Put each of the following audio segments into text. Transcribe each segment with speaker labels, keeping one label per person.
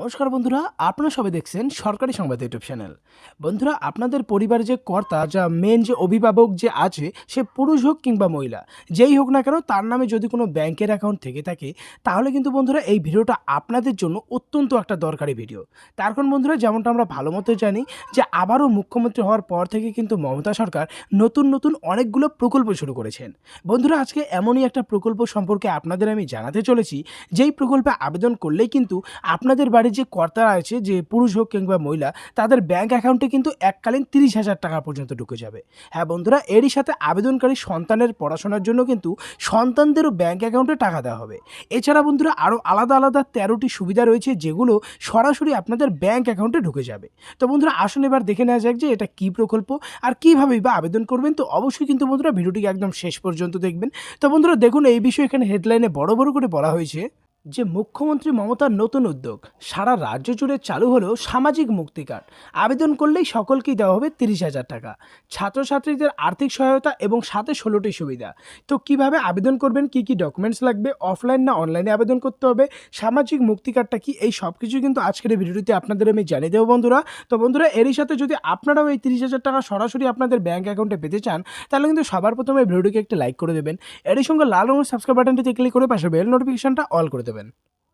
Speaker 1: নমস্কার বন্ধুরা, আপনারা সবাই দেখছেন সরকারি সংবাদ ইউটিউব চ্যানেল। বন্ধুরা, আপনাদের পরিবারের যে কর্তা, যা মেন যে অভিভাবক যে আছে, সে পুরুষ হোক কিংবা মহিলা, যেই হোক না কেন, তার নামে যদি কোনো ব্যাংকের অ্যাকাউন্ট থেকে থাকে, তাহলে কিন্তু বন্ধুরা এই ভিডিওটা আপনাদের জন্য অত্যন্ত একটা দরকারি ভিডিও। তার কারণ বন্ধুরা, যেমনটা আমরা ভালো মতো জানি যে আবারও মুখ্যমন্ত্রী হওয়ার পর থেকে কিন্তু মমতা সরকার নতুন নতুন অনেকগুলো প্রকল্প শুরু করেছেন। বন্ধুরা, আজকে এমনই একটা প্রকল্প সম্পর্কে আপনাদের আমি জানাতে চলেছি, যেই প্রকল্পে আবেদন করলেই কিন্তু আপনাদের বাড়ির যে কর্তারা আছে, যে পুরুষ হোক কিংবা মহিলা, তাদের ব্যাংক অ্যাকাউন্টে কিন্তু এককালীন 30,000 টাকা পর্যন্ত ঢুকে যাবে। হ্যাঁ বন্ধুরা, এরই সাথে আবেদনকারী সন্তানের পড়াশোনার জন্য কিন্তু সন্তানদেরও ব্যাংক অ্যাকাউন্টে টাকা দেওয়া হবে। এছাড়া বন্ধুরা আরও আলাদা আলাদা 13টি সুবিধা রয়েছে, যেগুলো সরাসরি আপনাদের ব্যাংক অ্যাকাউন্টে ঢুকে যাবে। তো বন্ধুরা, আসুন এবার দেখে নেওয়া যাক যে এটা কী প্রকল্প আর কীভাবেই বা আবেদন করবেন। তো অবশ্যই কিন্তু বন্ধুরা ভিডিওটিকে একদম শেষ পর্যন্ত দেখবেন। তো বন্ধুরা দেখুন, এই বিষয়ে এখানে হেডলাইনে বড় বড় করে বলা হয়েছে যে মুখ্যমন্ত্রী মমতার নতুন উদ্যোগ, সারা রাজ্য জুড়ে চালু হলো সামাজিক মুক্তি কার্ড। আবেদন করলেই সকলকেই দেওয়া হবে 30,000 টাকা, ছাত্রছাত্রীদের আর্থিক সহায়তা এবং সাথে 16টি সুবিধা। তো কিভাবে আবেদন করবেন, কি কি ডকুমেন্টস লাগবে, অফলাইন না অনলাইনে আবেদন করতে হবে, সামাজিক মুক্তি কার্ডটা কি, এই সব কিছু কিন্তু আজকের এই ভিডিওতে আপনাদের আমি জানিয়ে দেবো বন্ধুরা। তো বন্ধুরা, এরই সাথে যদি আপনারাও এই 30,000 টাকা সরাসরি আপনাদের ব্যাঙ্ক অ্যাকাউন্টে পেতে চান, তাহলে কিন্তু সবার প্রথমে ভিডিওটিকে একটা লাইক করে দেবেন। এরই সঙ্গে লাল রঙের সাবস্ক্রাইব বাটনটিতে ক্লিক করে পাশে বেল নোটিফিকেশনটা অল করে দেবেন।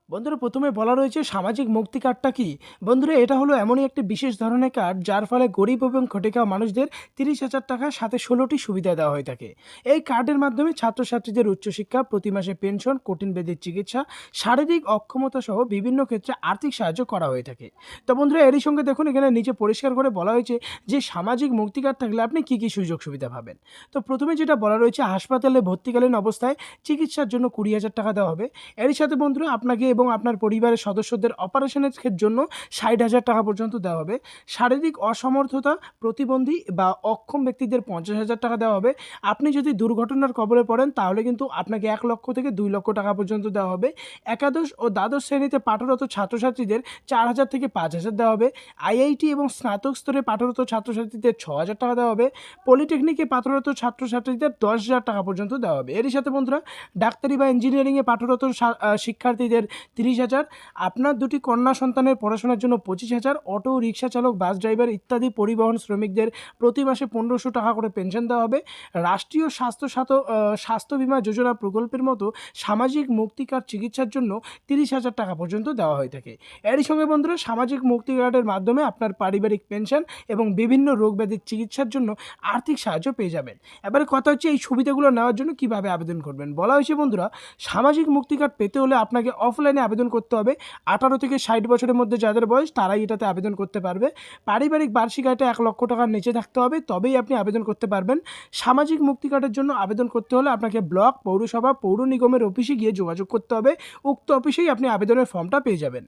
Speaker 1: বন্ধুরা, প্রথমে বলা রয়েছে সামাজিক মুক্তি কার্ডটা কি। বন্ধুরা, এটা হলো এমনই একটি বিশেষ ধরনের কার্ড, যার ফলে গরিব এবং খেটে খাওয়া মানুষদের 30,000 টাকার সাথে 16টি সুবিধা দেওয়া হয়ে থাকে। এই কার্ডের মাধ্যমে ছাত্রছাত্রীদের উচ্চশিক্ষা, প্রতি মাসে পেনশন, কঠিন ব্যাধির চিকিৎসা, শারীরিক অক্ষমতা সহ বিভিন্ন ক্ষেত্রে আর্থিক সাহায্য করা হয়ে থাকে। তো বন্ধুরা, এরই সঙ্গে দেখুন এখানে নিচে পরিষ্কার করে বলা হয়েছে যে সামাজিক মুক্তি কার্ড থাকলে আপনি কী কী সুযোগ সুবিধা পাবেন। তো প্রথমে যেটা বলা রয়েছে, হাসপাতালে ভর্তিকালীন অবস্থায় চিকিৎসার জন্য 20,000 টাকা দেওয়া হবে। এরই সাথে বন্ধুরা আপনাকে এবং আপনার পরিবারের সদস্যদের অপারেশনের জন্য 60,000 টাকা পর্যন্ত দেওয়া হবে। শারীরিক অসমর্থতা, প্রতিবন্ধী বা অক্ষম ব্যক্তিদের 50,000 টাকা দেওয়া হবে। আপনি যদি দুর্ঘটনার কবলে পড়েন, তাহলে কিন্তু আপনাকে 1 লক্ষ থেকে 2 লক্ষ টাকা পর্যন্ত দেওয়া হবে। একাদশ ও দ্বাদশ শ্রেণীতে পাঠরত ছাত্রছাত্রীদের 4,000 থেকে 5,000 দেওয়া হবে। আইআইটি এবং স্নাতক স্তরে পাঠরত ছাত্রছাত্রীদের 6,000 টাকা দেওয়া হবে। পলিটেকনিকে পাঠরত ছাত্রছাত্রীদের 10,000 টাকা পর্যন্ত দেওয়া হবে। এরই সাথে বন্ধুরা ডাক্তারি বা ইঞ্জিনিয়ারিংয়ে পাঠরত শিক্ষার্থীদের 30,000, আপনার দুটি কন্যা সন্তানের পড়াশোনার জন্য 25,000, অটো রিক্সা চালক, বাস ড্রাইভার ইত্যাদি পরিবহন শ্রমিকদের প্রতি মাসে 1,500 টাকা করে পেনশন দেওয়া হবে। রাষ্ট্রীয় স্বাস্থ্য বীমা যোজনা প্রকল্পের মতো সামাজিক মুক্তি কার্ড চিকিৎসার জন্য 30,000 টাকা পর্যন্ত দেওয়া হয়ে থাকে। এরই সঙ্গে বন্ধুরা সামাজিক মুক্তি কার্ডের মাধ্যমে আপনার পারিবারিক পেনশন এবং বিভিন্ন রোগ ব্যাধির চিকিৎসার জন্য আর্থিক সাহায্য পেয়ে যাবেন। এবারে কথা হচ্ছে এই সুবিধাগুলো নেওয়ার জন্য কিভাবে আবেদন করবেন। বলা হয়েছে বন্ধুরা, সামাজিক মুক্তি কার্ড পেতে হলে আপনাকে অফলাইনে আবেদন করতে হবে। 18 থেকে 60 বছরের মধ্যে যাদের বয়স, তারাই এটাতে আবেদন করতে পারবে। পারিবারিক বার্ষিক আয়টা 1 লক্ষ টাকার নিচে থাকতে হবে, তবেই আপনি আবেদন করতে পারবেন। সামাজিক মুক্তি কার্ডের জন্য আবেদন করতে হলে আপনাকে ব্লক, পৌরসভা, পৌর নিগমের অফিসে গিয়ে যোগাযোগ করতে হবে। উক্ত অফিসেই আপনি আবেদনের ফর্মটা পেয়ে যাবেন।